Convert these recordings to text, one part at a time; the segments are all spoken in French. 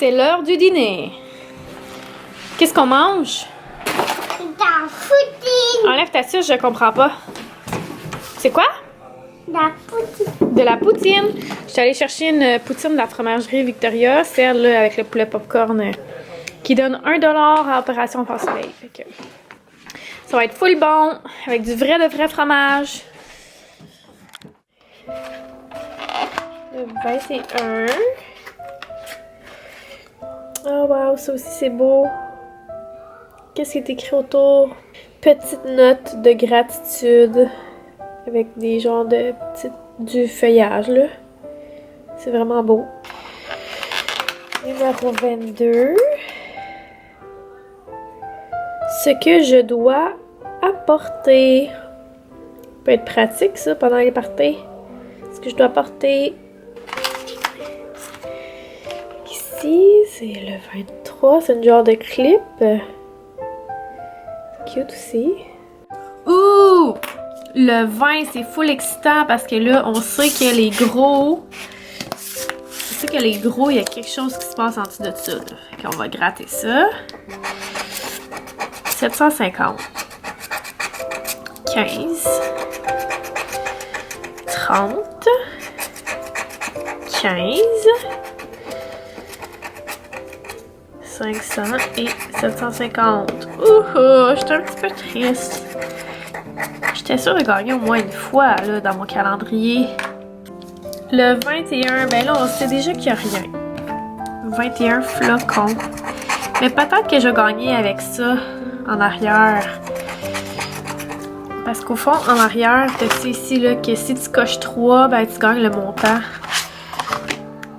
C'est l'heure du dîner. Qu'est-ce qu'on mange? De la poutine. Enlève ta suce, je comprends pas. C'est quoi? De la poutine. De la poutine. Je suis allée chercher une poutine de la fromagerie Victoria, celle là, avec le poulet popcorn qui donne 1$ à Opération Fast Food. Fait que ça va être full bon, avec du vrai de vrai fromage. Le 21. Oh wow, ça aussi c'est beau. Qu'est-ce qui est écrit autour? Petite note de gratitude avec des genres de petites du feuillage là. C'est vraiment beau. Numéro 22. Ce que je dois apporter. Ça peut être pratique ça pendant les parties. Ce que je dois apporter. Ici, c'est le 23. C'est une genre de clip. Cute aussi. Ouh! Le 20, c'est full excitant parce que là, on sait que les gros... il y a quelque chose qui se passe en dessous de ça. Là. Fait qu'on va gratter ça. 750. 15. 30. 15. 500 et 750. Ouh, j'étais un petit peu triste. J'étais sûre de gagner au moins une fois là, dans mon calendrier. Le 21, ben là, on sait déjà qu'il n'y a rien. 21 flocons. Mais peut-être que je vais gagner avec ça en arrière. Parce qu'au fond, en arrière, tu sais ici là, que si tu coches 3, ben tu gagnes le montant.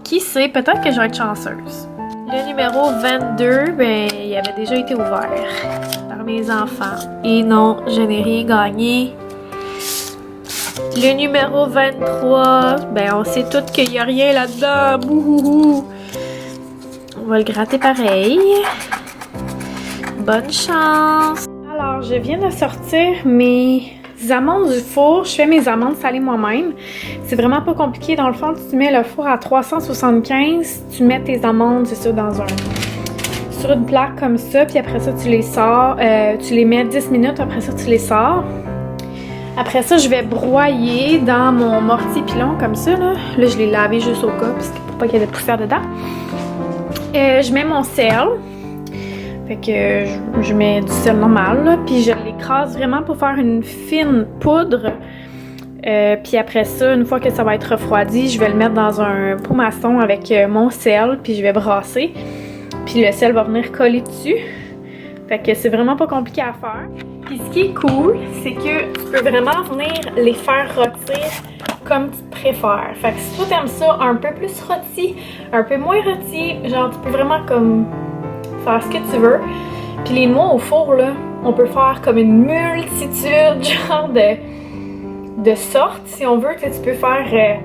Qui sait, peut-être que je vais être chanceuse. Le numéro 22, ben, il avait déjà été ouvert par mes enfants. Et non, je n'ai rien gagné. Le numéro 23, ben, on sait tous qu'il n'y a rien là-dedans. Bouhouhou. On va le gratter pareil. Bonne chance! Alors, je viens de sortir mes amandes du four. Je fais mes amandes salées moi-même. C'est vraiment pas compliqué. Dans le fond, tu mets le four à 375. Tu mets tes amandes, c'est ça, sur une plaque comme ça. Puis après ça, tu les sors. Tu les mets 10 minutes. Après ça, tu les sors. Après ça, je vais broyer dans mon mortier pilon comme ça. Là, je l'ai lavé juste au cas pour pas qu'il y ait de poussière dedans. Je mets mon sel. Fait que je mets du sel normal, là, puis je l'écrase vraiment pour faire une fine poudre. Puis après ça, une fois que ça va être refroidi, je vais le mettre dans un pot maçon avec mon sel, puis je vais brasser. Puis le sel va venir coller dessus. Fait que c'est vraiment pas compliqué à faire. Puis ce qui est cool, c'est que tu peux vraiment venir les faire rôtir comme tu préfères. Fait que si toi t'aimes ça un peu plus rôti, un peu moins rôti, genre tu peux vraiment comme faire ce que tu veux. Puis les noix au four, là, on peut faire comme une multitude genre de sortes, si on veut. Tu peux faire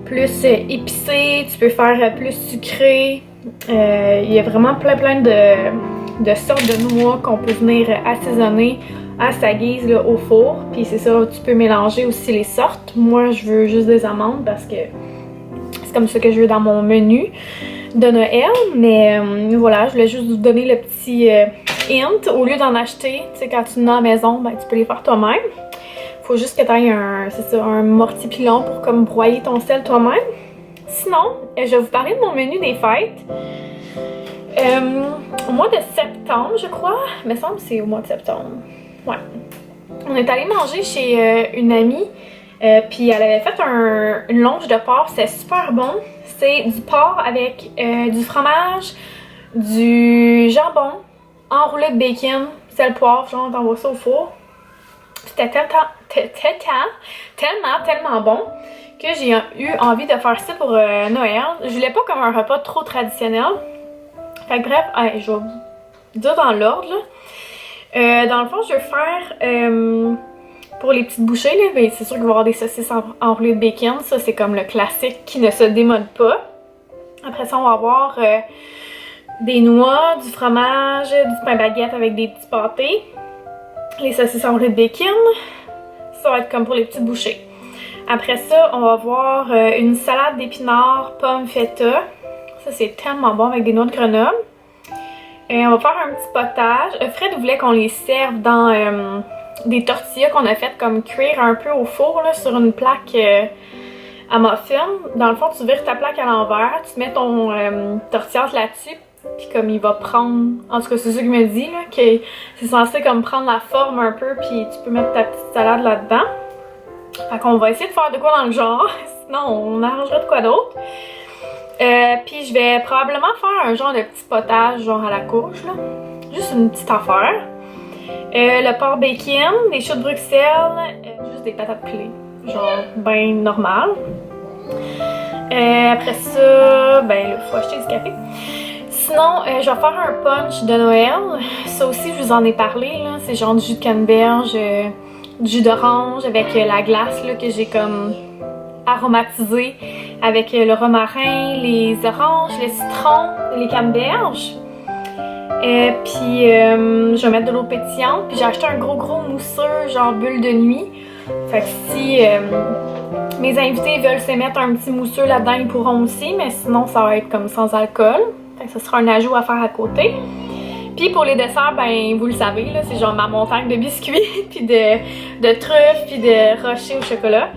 plus épicé, tu peux faire plus sucré. Il y a vraiment plein de sortes de noix qu'on peut venir assaisonner à sa guise là, au four. Puis c'est ça, tu peux mélanger aussi les sortes. Moi, je veux juste des amandes parce que c'est comme ça que je veux dans mon menu de Noël, mais voilà, je voulais juste vous donner le petit hint. Au lieu d'en acheter, tu sais, quand tu en as à la maison, ben, tu peux les faire toi-même. Faut juste que tu aies un mortier pilon pour comme broyer ton sel toi-même. Sinon, je vais vous parler de mon menu des fêtes. Au mois de septembre, je crois, il me semble que c'est au mois de septembre. Ouais. On est allé manger chez une amie, puis elle avait fait une longe de porc, c'est super bon. C'est du porc avec du fromage, du jambon, enroulé de bacon, sel, poivre, genre t'envoies ça au four. C'était tellement bon que j'ai eu envie de faire ça pour Noël. Je voulais pas comme un repas trop traditionnel. Fait que bref, je vais vous dire dans l'ordre. Dans le fond, je vais faire pour les petites bouchées, là, ben, c'est sûr qu'il va y avoir des saucisses enroulées de bacon. Ça, c'est comme le classique qui ne se démode pas. Après ça, on va avoir des noix, du fromage, du pain baguette avec des petits pâtés. Les saucisses enroulées de bacon. Ça va être comme pour les petites bouchées. Après ça, on va avoir une salade d'épinards, pommes feta, Ça, c'est tellement bon avec des noix de Grenoble. On va faire un petit potage. Fred voulait qu'on les serve dans des tortillas qu'on a faites comme cuire un peu au four là, sur une plaque à muffin. Dans le fond, tu vires ta plaque à l'envers, tu mets ton tortillard là-dessus, puis comme il va prendre, en tout cas c'est ça qu'il me dit, là, que c'est censé comme prendre la forme un peu, puis tu peux mettre ta petite salade là-dedans. Fait qu'on va essayer de faire de quoi dans le genre, sinon on arrangera de quoi d'autre. Puis je vais probablement faire un genre de petit potage, genre à la courge, là. Juste une petite affaire. Le porc bacon, des choux de Bruxelles, juste des patates pilées, genre ben normal. Après ça, ben là, faut acheter du café. Sinon, je vais faire un punch de Noël. Ça aussi, je vous en ai parlé, là. C'est genre du jus de canneberge, du jus d'orange avec la glace là, que j'ai comme aromatisé avec le romarin, les oranges, le citron, les canneberges. Puis je vais mettre de l'eau pétillante. Puis j'ai acheté un gros mousseux genre bulle de nuit. Fait que si mes invités veulent se mettre un petit mousseux là-dedans, ils pourront aussi. Mais sinon, ça va être comme sans alcool. Fait que ce sera un ajout à faire à côté. Puis pour les desserts, ben vous le savez, là, c'est genre ma montagne de biscuits, puis de truffes, puis de rochers au chocolat.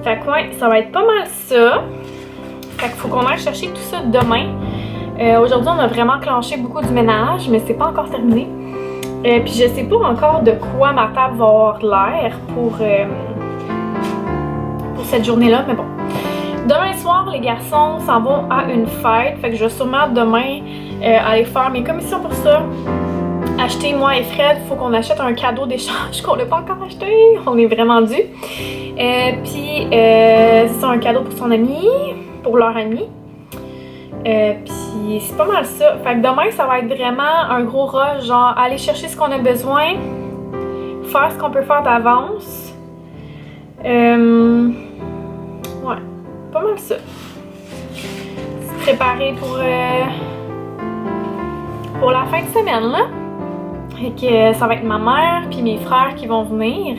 Fait que ouais, ça va être pas mal ça. Fait qu'il faut qu'on aille chercher tout ça demain. Aujourd'hui, on a vraiment clenché beaucoup du ménage, mais c'est pas encore terminé. Puis je sais pas encore de quoi ma table va avoir l'air pour cette journée-là, mais bon. Demain soir, les garçons s'en vont à une fête. Fait que je vais sûrement demain aller faire mes commissions pour ça. Acheter, moi et Fred, faut qu'on achète un cadeau d'échange qu'on n'a pas encore acheté. On est vraiment dû. Puis, c'est un cadeau pour son ami, pour leur ami. Puis, c'est pas mal ça. Fait que demain, ça va être vraiment un gros rush, genre aller chercher ce qu'on a besoin, faire ce qu'on peut faire d'avance. Ouais, pas mal ça. Se préparer pour la fin de semaine, là. Fait que ça va être ma mère puis mes frères qui vont venir.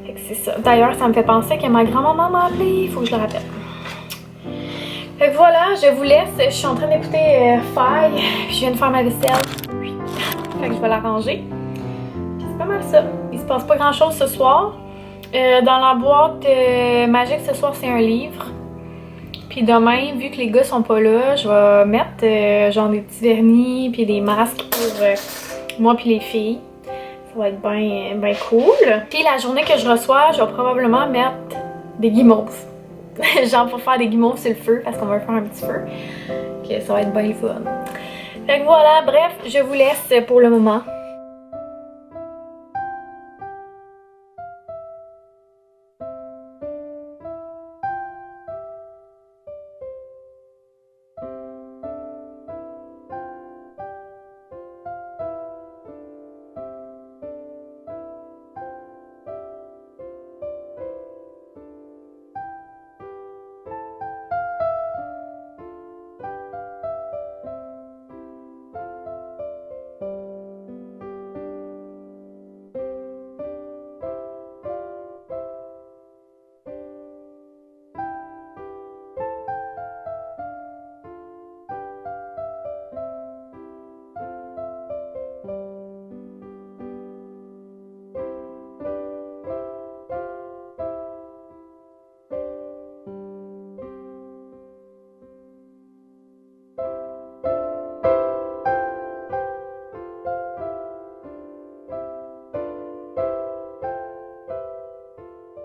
Fait que c'est ça. D'ailleurs, ça me fait penser que ma grand-maman m'a appelé. Il faut que je le rappelle. Fait que voilà, je vous laisse. Je suis en train d'écouter Faille. Puis je viens de faire ma vaisselle. Fait que je vais la ranger. Puis c'est pas mal ça. Il se passe pas grand-chose ce soir. Dans la boîte magique ce soir, c'est un livre. Puis demain, vu que les gars sont pas là, je vais mettre genre des petits vernis puis des masques pour moi puis les filles. Ça va être bien cool. Puis la journée que je reçois, je vais probablement mettre des guimauves. Genre pour faire des guimauves sur le feu parce qu'on va faire un petit feu. Que ça va être bien fun. Fait que voilà, bref, je vous laisse pour le moment.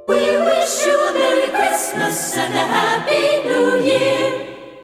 We wish you a Merry Christmas and a Happy New Year.